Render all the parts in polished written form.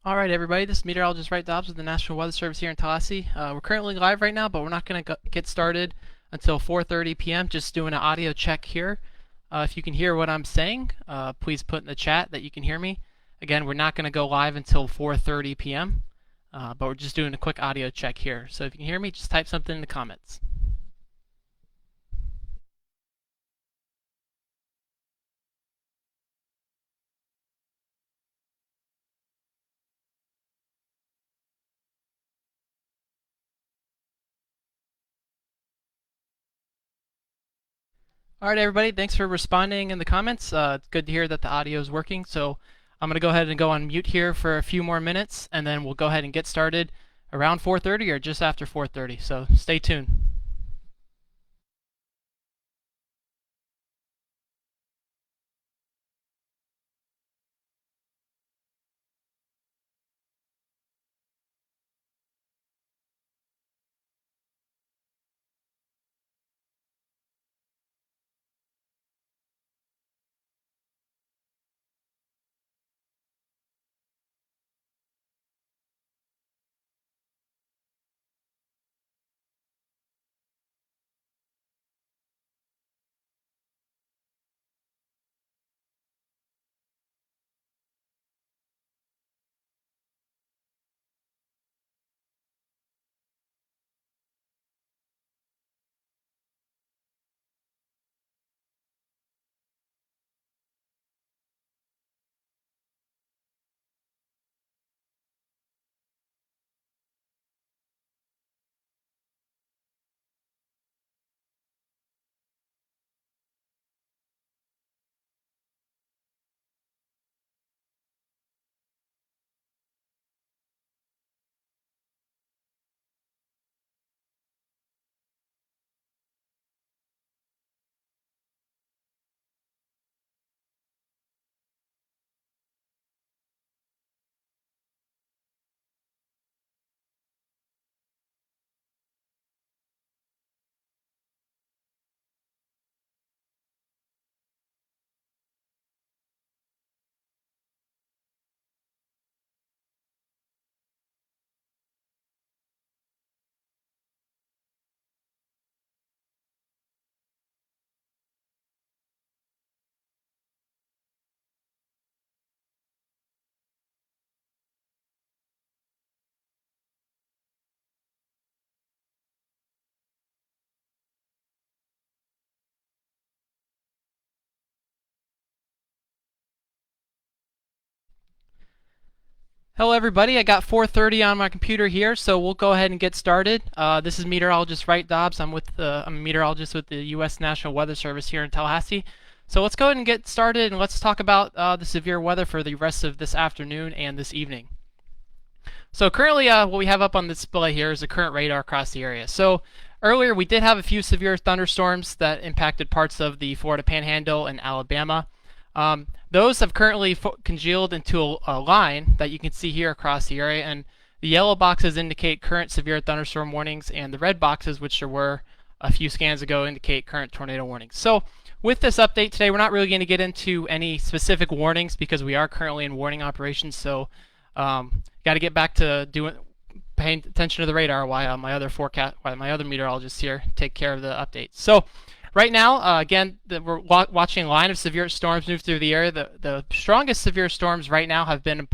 All right, everybody, this is meteorologist Wright Dobbs with the National Weather Service here in Tallahassee. We're currently live right now, but we're not going to get started until 4:30 p.m. Just doing an audio check here. If you can hear what I'm saying, please put in the chat that you can hear me. Again, we're not going to go live until 4:30 p.m., but we're just doing a quick audio check here. So if you can hear me, just type something in the comments. All right, everybody, thanks for responding in the comments. It's good to hear that the audio is working. So I'm going to go ahead and go on mute here for a few more minutes, and then we'll go ahead and get started around 4:30 or just after 4:30. So stay tuned. Hello, everybody. I got 4:30 on my computer here, so we'll go ahead and get started. This is meteorologist Wright Dobbs. I'm a meteorologist with the U.S. National Weather Service here in Tallahassee. So let's go ahead and get started, and let's talk about the severe weather for the rest of this afternoon and this evening. So currently, what we have up on the display here is the current radar across the area. So earlier, we did have a few severe thunderstorms that impacted parts of the Florida Panhandle and Alabama. Those have currently congealed into a line that you can see here across the area, and the yellow boxes indicate current severe thunderstorm warnings, and the red boxes, which there were a few scans ago, indicate current tornado warnings. So with this update today, we're not really going to get into any specific warnings because we are currently in warning operations. So got to get back to paying attention to the radar while my other meteorologists here take care of the updates. So right now, again, we're watching a line of severe storms move through the area. The strongest severe storms right now have been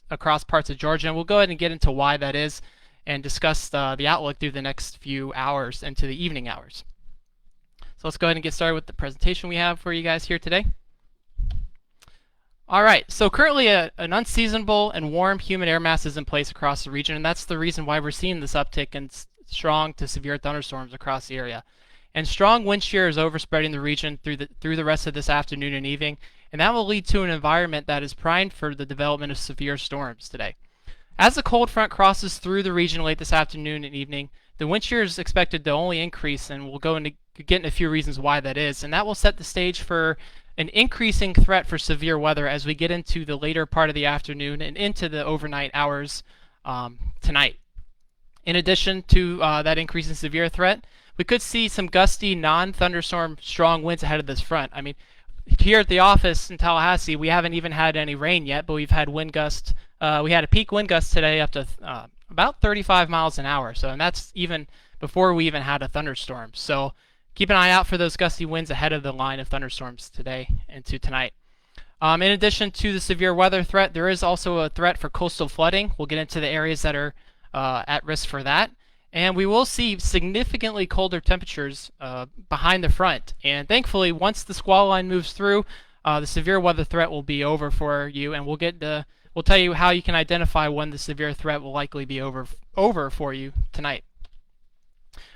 across parts of Georgia, and we'll go ahead and get into why that is and discuss the outlook through the next few hours into the evening hours. So let's go ahead and get started with the presentation we have for you guys here today. All right, so currently an unseasonable and warm humid air mass is in place across the region, and that's the reason why we're seeing this uptick in strong to severe thunderstorms across the area. And strong wind shear is overspreading the region through the rest of this afternoon and evening, and that will lead to an environment that is primed for the development of severe storms today. As the cold front crosses through the region late this afternoon and evening, the wind shear is expected to only increase, and we'll get into a few reasons why that is, and that will set the stage for an increasing threat for severe weather as we get into the later part of the afternoon and into the overnight hours tonight. In addition to that increase in severe threat, we could see some gusty, non-thunderstorm strong winds ahead of this front. I mean, here at the office in Tallahassee, we haven't even had any rain yet, but we've had wind gusts we had a peak wind gust today up to about 35 miles an hour. So, and that's even before we even had a thunderstorm. So keep an eye out for those gusty winds ahead of the line of thunderstorms today into tonight. In addition to the severe weather threat, there is also a threat for coastal flooding. We'll get into the areas that are at risk for that. And we will see significantly colder temperatures behind the front. And thankfully, once the squall line moves through, the severe weather threat will be over for you, and we'll tell you how you can identify when the severe threat will likely be over for you tonight.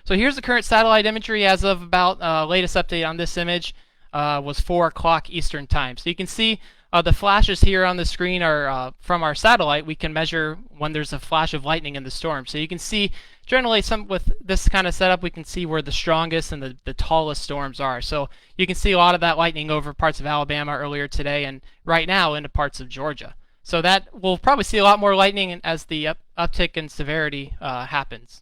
So here's the current satellite imagery as of about latest update on this image was 4 o'clock Eastern time. So you can see the flashes here on the screen are from our satellite. We can measure when there's a flash of lightning in the storm. So you can see generally with this kind of setup, we can see where the strongest and the tallest storms are. So you can see a lot of that lightning over parts of Alabama earlier today and right now into parts of Georgia. So that we'll probably see a lot more lightning as the uptick in severity happens.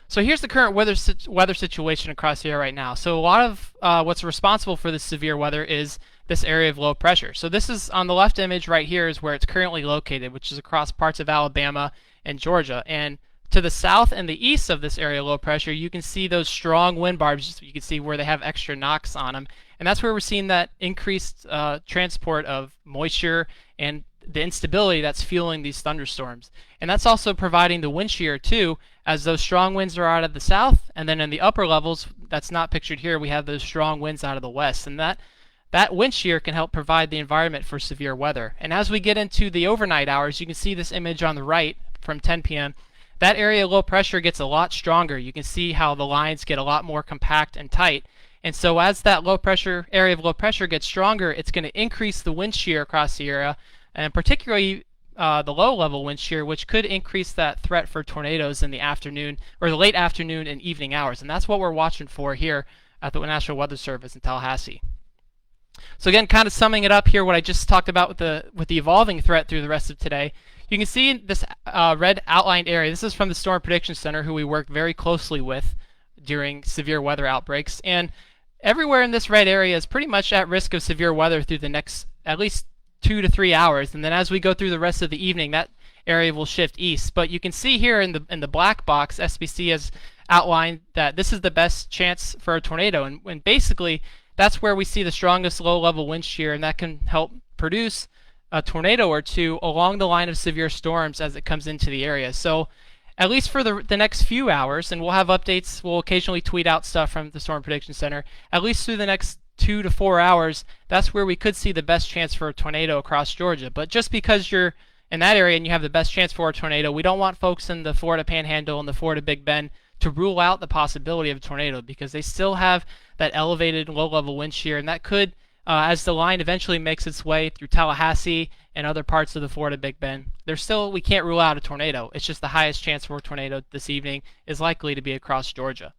So here's the current weather situation across here right now. So a lot of what's responsible for this severe weather is this area of low pressure. So this is on the left image right here is where it's currently located, which is across parts of Alabama and Georgia. And to the south and the east of this area of low pressure, you can see those strong wind barbs. You can see where they have extra knocks on them. And that's where we're seeing that increased transport of moisture and the instability that's fueling these thunderstorms. And that's also providing the wind shear too, as those strong winds are out of the south, and then in the upper levels, that's not pictured here, we have those strong winds out of the west. And that wind shear can help provide the environment for severe weather. And as we get into the overnight hours, you can see this image on the right from 10 p.m. That area of low pressure gets a lot stronger. You can see how the lines get a lot more compact and tight. And so as that area of low pressure gets stronger, it's going to increase the wind shear across the area, and particularly the low-level wind shear, which could increase that threat for tornadoes in the afternoon or the late afternoon and evening hours. And that's what we're watching for here at the National Weather Service in Tallahassee. So again, kind of summing it up here, what I just talked about with the evolving threat through the rest of today, you can see this red outlined area. This is from the Storm Prediction Center, who we work very closely with during severe weather outbreaks. And everywhere in this red area is pretty much at risk of severe weather through the next at least 2 to 3 hours. And then as we go through the rest of the evening, that area will shift east. But you can see here in the black box, SPC has outlined that this is the best chance for a tornado. And basically, that's where we see the strongest low-level wind shear, and that can help produce a tornado or two along the line of severe storms as it comes into the area. So at least for the next few hours, and we'll have updates, we'll occasionally tweet out stuff from the Storm Prediction Center, at least through the next 2 to 4 hours, that's where we could see the best chance for a tornado across Georgia. But just because you're in that area and you have the best chance for a tornado, we don't want folks in the Florida Panhandle and the Florida Big Bend to rule out the possibility of a tornado, because they still have that elevated low-level wind shear, and that could, as the line eventually makes its way through Tallahassee and other parts of the Florida Big Bend, we can't rule out a tornado. It's just the highest chance for a tornado this evening is likely to be across Georgia.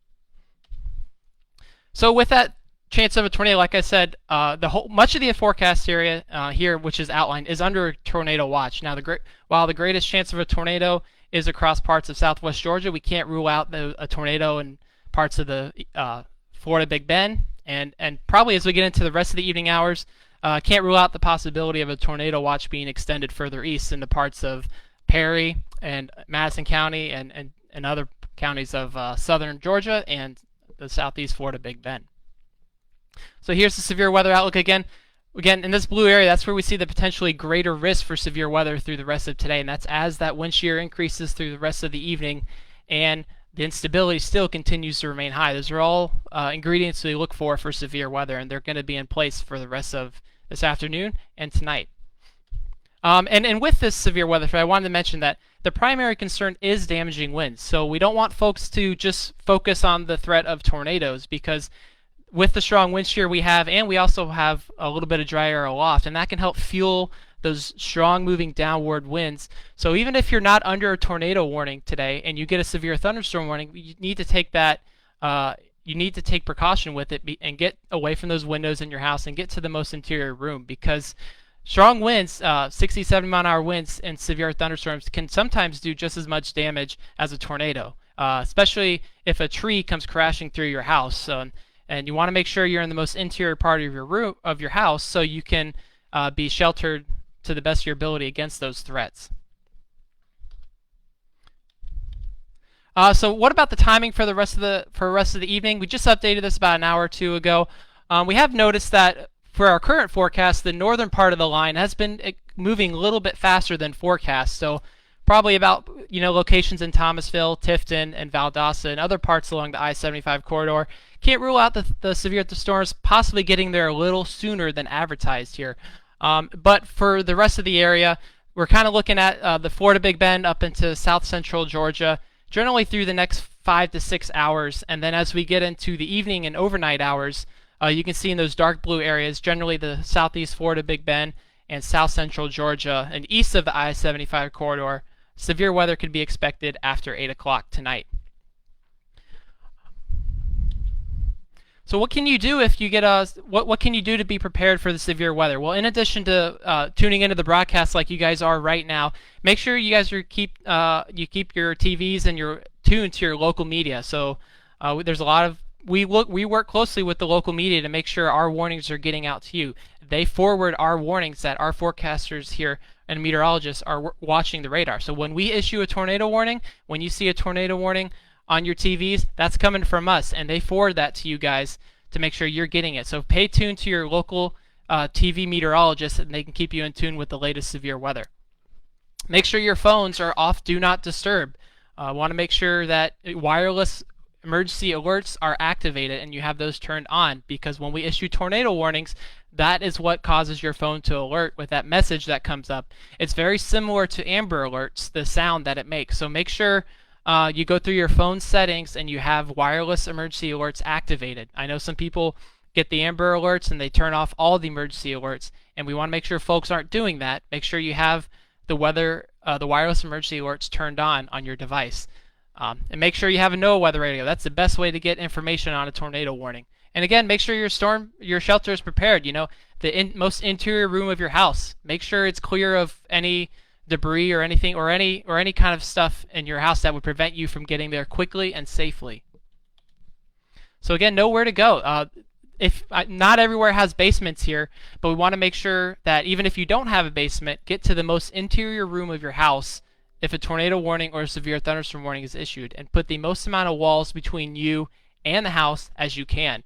So with that chance of a tornado, like I said, much of the forecast area here, which is outlined, is under tornado watch. Now, while the greatest chance of a tornado is across parts of southwest Georgia, we can't rule out a tornado in parts of the Florida Big Bend, and probably as we get into the rest of the evening hours, can't rule out the possibility of a tornado watch being extended further east into parts of Perry and Madison County and other counties of southern Georgia and the southeast Florida Big Bend. So here's the severe weather outlook again. Again, in this blue area, that's where we see the potentially greater risk for severe weather through the rest of today, and that's as that wind shear increases through the rest of the evening and the instability still continues to remain high. Those are all ingredients we look for severe weather, and they're going to be in place for the rest of this afternoon and tonight. And with this severe weather threat, I wanted to mention that the primary concern is damaging winds. So we don't want folks to just focus on the threat of tornadoes, because with the strong wind shear we have, and we also have a little bit of dry air aloft, and that can help fuel those strong moving downward winds. So even if you're not under a tornado warning today and you get a severe thunderstorm warning, you need to take precaution with it and get away from those windows in your house and get to the most interior room, because strong winds, 60, 70 mile an hour winds and severe thunderstorms can sometimes do just as much damage as a tornado, especially if a tree comes crashing through your house. And you want to make sure you're in the most interior part of your house so you can be sheltered to the best of your ability against those threats. So what about the timing for the rest of the evening? We just updated this about an hour or two ago. We have noticed that for our current forecast, the northern part of the line has been moving a little bit faster than forecast. So probably about locations in Thomasville, Tifton, and Valdosta, and other parts along the I-75 corridor. Can't rule out the severe storms possibly getting there a little sooner than advertised here. But for the rest of the area, we're kind of looking at the Florida Big Bend up into south central Georgia, generally through the next 5 to 6 hours. And then as we get into the evening and overnight hours, you can see in those dark blue areas, generally the southeast Florida Big Bend and south central Georgia and east of the I-75 corridor, severe weather could be expected after 8 o'clock tonight. So what can you do if you get what can you do to be prepared for the severe weather? Well, in addition to tuning into the broadcast like you guys are right now, make sure you guys keep your TVs and your tuned to your local media. So there's a lot of we work closely with the local media to make sure our warnings are getting out to you. They forward our warnings that our forecasters here and meteorologists are watching the radar. So when we issue a tornado warning, when you see a tornado warning on your TVs, that's coming from us, and they forward that to you guys to make sure you're getting it. So pay attention to your local TV meteorologists, and they can keep you in tune with the latest severe weather. Make sure your phones are off Do Not Disturb. Want to make sure that wireless emergency alerts are activated and you have those turned on, because when we issue tornado warnings, that is what causes your phone to alert with that message that comes up. It's very similar to Amber Alerts, the sound that it makes. So make sure you go through your phone settings and you have wireless emergency alerts activated. I know some people get the Amber Alerts and they turn off all the emergency alerts, and we want to make sure folks aren't doing that. Make sure you have the wireless emergency alerts turned on your device. And make sure you have a NOAA weather radio. That's the best way to get information on a tornado warning. And again, make sure your shelter is prepared. The most interior room of your house. Make sure it's clear of any debris or anything or any kind of stuff in your house that would prevent you from getting there quickly and safely. So again, know where to go. If not everywhere has basements here, but we want to make sure that even if you don't have a basement, get to the most interior room of your house if a tornado warning or a severe thunderstorm warning is issued, and put the most amount of walls between you and the house as you can.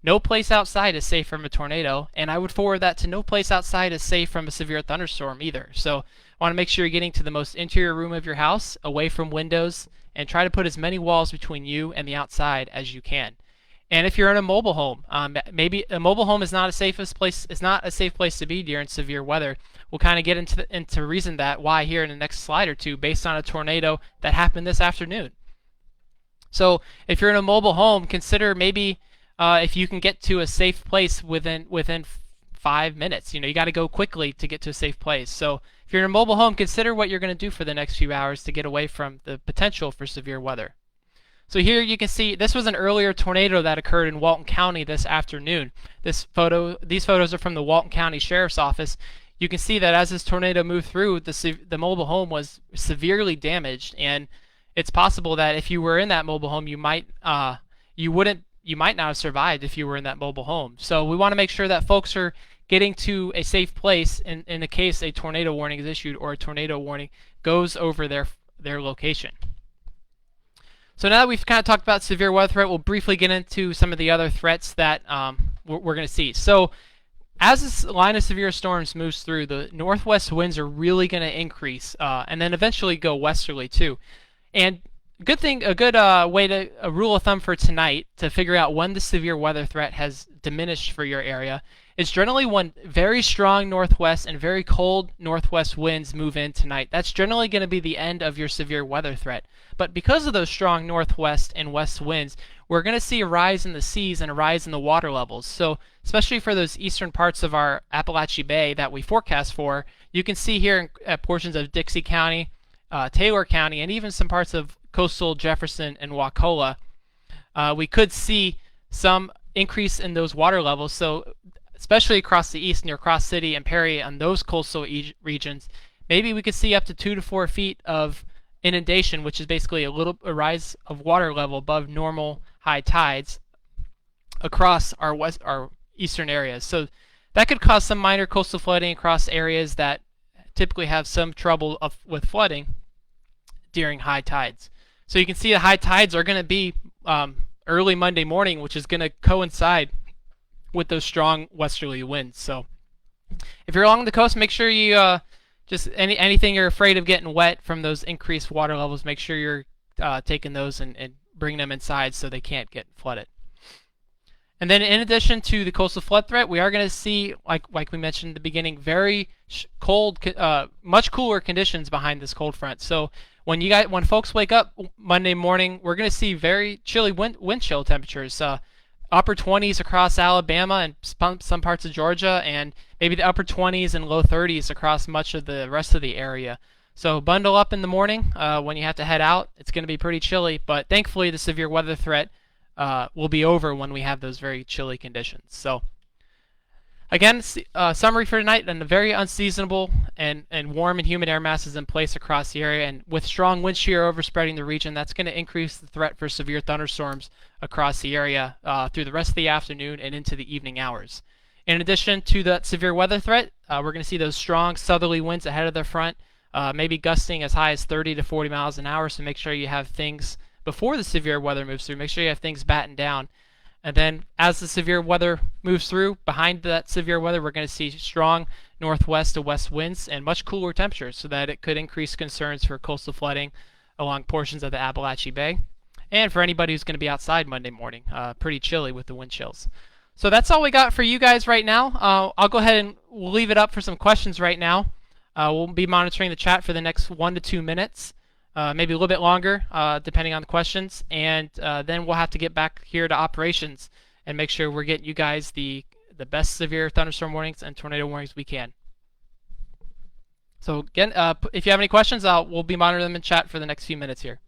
No place outside is safe from a tornado, and I would forward that to no place outside is safe from a severe thunderstorm either. So I want to make sure you're getting to the most interior room of your house, away from windows, and try to put as many walls between you and the outside as you can. And if you're in a mobile home, maybe a mobile home is not a safe place to be during severe weather. We'll kind of get into reason why here in the next slide or two, based on a tornado that happened this afternoon. So if you're in a mobile home, consider maybe if you can get to a safe place within 5 minutes. You got to go quickly to get to a safe place. So if you're in a mobile home, consider what you're going to do for the next few hours to get away from the potential for severe weather. So here you can see this was an earlier tornado that occurred in Walton County this afternoon. These photos are from the Walton County Sheriff's Office. You can see that as this tornado moved through, the mobile home was severely damaged, and it's possible that if you were in that mobile home, you might not have survived if you were in that mobile home. So we want to make sure that folks are getting to a safe place in the case a tornado warning is issued or a tornado warning goes over their location. So now that we've kind of talked about severe weather threat, we'll briefly get into some of the other threats that we're going to see. So as this line of severe storms moves through, the northwest winds are really going to increase and then eventually go westerly too. And a rule of thumb for tonight to figure out when the severe weather threat has diminished for your area is generally when very strong northwest and very cold northwest winds move in tonight. That's generally going to be the end of your severe weather threat. But because of those strong northwest and west winds, we're going to see a rise in the seas and a rise in the water levels. So especially for those eastern parts of our Appalachia Bay that we forecast for, you can see here in portions of Dixie County, Taylor County, and even some parts of coastal Jefferson and Wakulla, we could see some increase in those water levels. So especially across the east near Cross City and Perry and those coastal regions, maybe we could see up to 2 to 4 feet of inundation, which is basically a rise of water level above normal high tides across our eastern areas. So that could cause some minor coastal flooding across areas that typically have some trouble with flooding during high tides. So you can see the high tides are going to be early Monday morning, which is going to coincide with those strong westerly winds. So if you're along the coast, make sure you just anything you're afraid of getting wet from those increased water levels, make sure you're taking those and bringing them inside so they can't get flooded. And then in addition to the coastal flood threat, we are going to see, like we mentioned in the beginning, very cold, much cooler conditions behind this cold front. So when folks wake up Monday morning, we're going to see very chilly wind chill temperatures, upper 20s across Alabama and some parts of Georgia, and maybe the upper 20s and low 30s across much of the rest of the area. So bundle up in the morning when you have to head out. It's going to be pretty chilly, but thankfully the severe weather threat will be over when we have those very chilly conditions. So again, summary for tonight, and a very unseasonable and warm and humid air masses in place across the area, and with strong wind shear overspreading the region, that's going to increase the threat for severe thunderstorms across the area through the rest of the afternoon and into the evening hours. In addition to that severe weather threat, we're going to see those strong southerly winds ahead of the front, maybe gusting as high as 30 to 40 miles an hour, so make sure you have things before the severe weather moves through. Make sure you have things battened down. And then as the severe weather moves through, behind that severe weather, we're going to see strong northwest to west winds and much cooler temperatures, so that it could increase concerns for coastal flooding along portions of the Appalachee Bay. And for anybody who's going to be outside Monday morning, pretty chilly with the wind chills. So that's all we got for you guys right now. I'll go ahead and we'll leave it up for some questions right now. We'll be monitoring the chat for the next 1 to 2 minutes. Maybe a little bit longer, depending on the questions, and then we'll have to get back here to operations and make sure we're getting you guys the best severe thunderstorm warnings and tornado warnings we can. So again, if you have any questions, we'll be monitoring them in chat for the next few minutes here.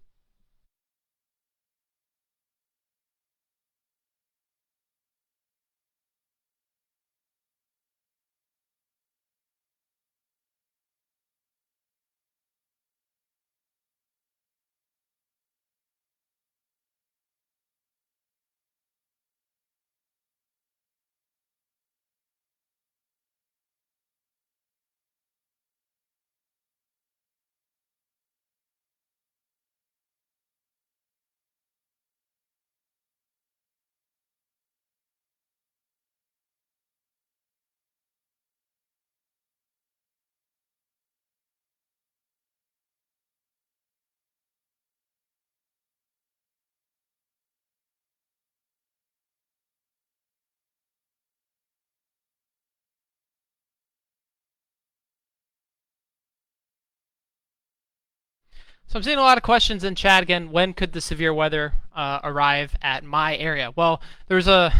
So I'm seeing a lot of questions in chat again. When could the severe weather arrive at my area? Well, there's a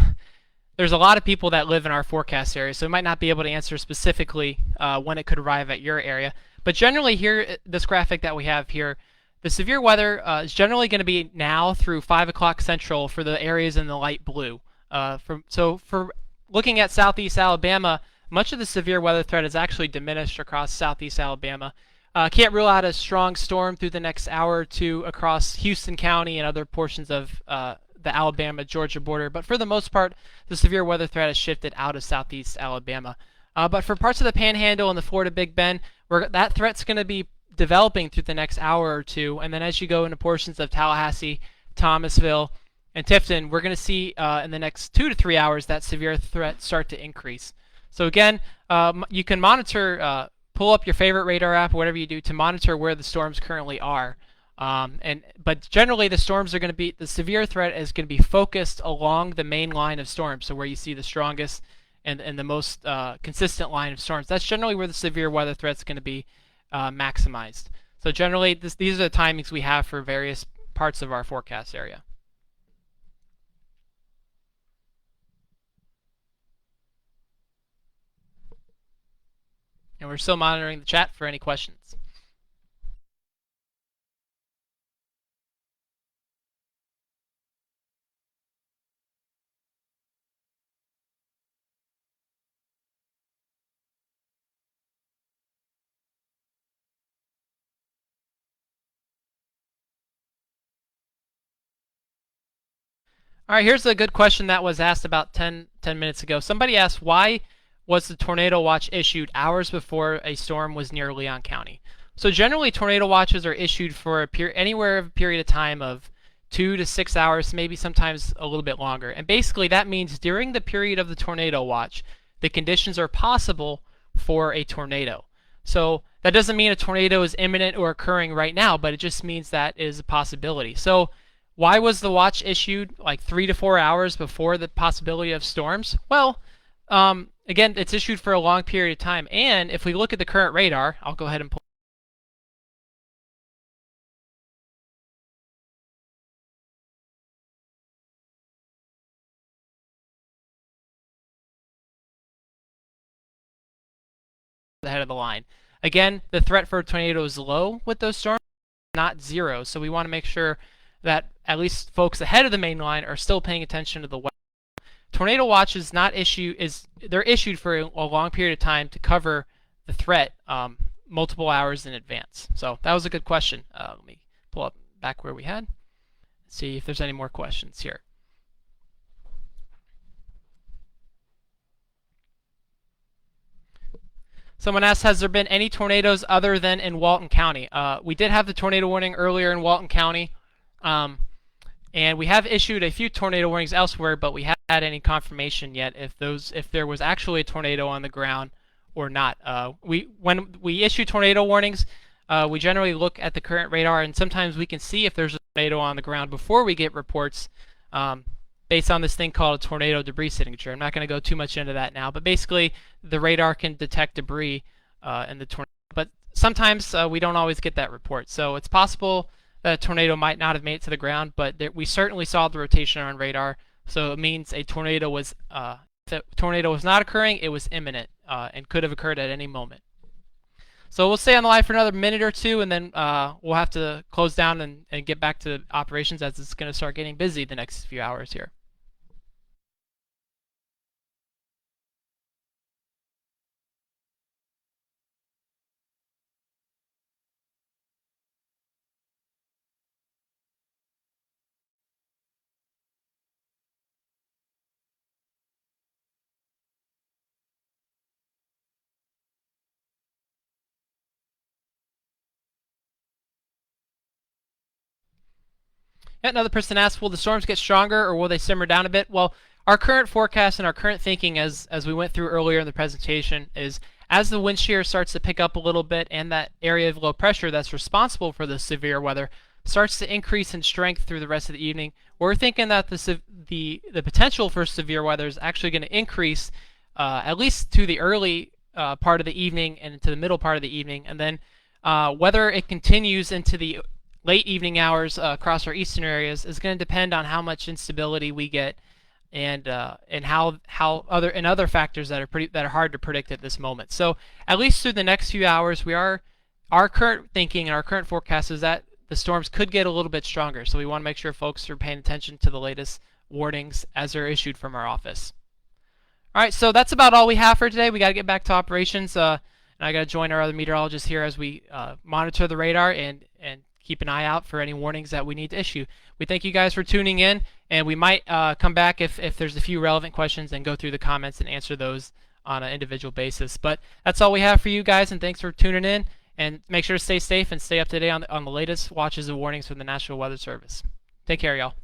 lot of people that live in our forecast area, so we might not be able to answer specifically when it could arrive at your area. But generally here, this graphic that we have here, the severe weather is generally going to be now through 5 o'clock Central for the areas in the light blue. So for looking at southeast Alabama, much of the severe weather threat is actually diminished across southeast Alabama. Can't rule out a strong storm through the next hour or two across Houston County and other portions of the Alabama-Georgia border, but for the most part, the severe weather threat has shifted out of southeast Alabama. But for parts of the Panhandle and the Florida Big Bend, that threat's going to be developing through the next hour or two, and then as you go into portions of Tallahassee, Thomasville, and Tifton, we're going to see in the next 2 to 3 hours that severe threat start to increase. So again, you can monitor, pull up your favorite radar app, or whatever you do, to monitor where the storms currently are. But generally the storms are going to be, the severe threat is going to be focused along the main line of storms, so where you see the strongest and the most consistent line of storms. That's generally where the severe weather threat is going to be maximized. So generally these are the timings we have for various parts of our forecast area. And we're still monitoring the chat for any questions. All right, here's a good question that was asked about 10 minutes ago. Somebody asked, why was the tornado watch issued hours before a storm was near Leon County. So generally, tornado watches are issued for anywhere of a period of time of 2 to 6 hours, maybe sometimes a little bit longer. And basically, that means during the period of the tornado watch, the conditions are possible for a tornado. So that doesn't mean a tornado is imminent or occurring right now, but it just means that is a possibility. So why was the watch issued like 3 to 4 hours before the possibility of storms? Well, again, it's issued for a long period of time. And if we look at the current radar, I'll go ahead and pull the head of the line. Again, the threat for a tornado is low with those storms, not zero. So we want to make sure that at least folks ahead of the main line are still paying attention to the weather. Tornado watch is not they're issued for a long period of time to cover the threat multiple hours in advance. So that was a good question. Let me pull up back where we had. See if there's any more questions here. Someone asked, has there been any tornadoes other than in Walton County? We did have the tornado warning earlier in Walton County, and we have issued a few tornado warnings elsewhere, but we haven't had any confirmation yet if there was actually a tornado on the ground or not. When we issue tornado warnings, we generally look at the current radar, and sometimes we can see if there's a tornado on the ground before we get reports. Based on this thing called a tornado debris signature. I'm not going to go too much into that now, but basically the radar can detect debris in the tornado. But sometimes we don't always get that report. So it's possible that a tornado might not have made it to the ground, but we certainly saw the rotation on radar. So it means a tornado was if a tornado was not occurring, it was imminent and could have occurred at any moment. So we'll stay on the line for another minute or two, and then we'll have to close down and get back to operations as it's going to start getting busy the next few hours here. Yeah, another person asked, will the storms get stronger or will they simmer down a bit? Well, our current forecast and our current thinking as we went through earlier in the presentation is as the wind shear starts to pick up a little bit and that area of low pressure that's responsible for the severe weather starts to increase in strength through the rest of the evening, we're thinking that the potential for severe weather is actually going to increase at least to the early part of the evening and into the middle part of the evening, and then whether it continues into the late evening hours across our eastern areas is going to depend on how much instability we get and how other factors that are hard to predict at this moment. So at least through the next few hours, our current thinking and our current forecast is that the storms could get a little bit stronger. So we want to make sure folks are paying attention to the latest warnings as they're issued from our office. All right, so that's about all we have for today. We got to get back to operations, and I got to join our other meteorologists here as we monitor the radar and keep an eye out for any warnings that we need to issue. We thank you guys for tuning in, and we might come back if there's a few relevant questions and go through the comments and answer those on an individual basis. But that's all we have for you guys, and thanks for tuning in. And make sure to stay safe and stay up to date on the latest watches and warnings from the National Weather Service. Take care, y'all.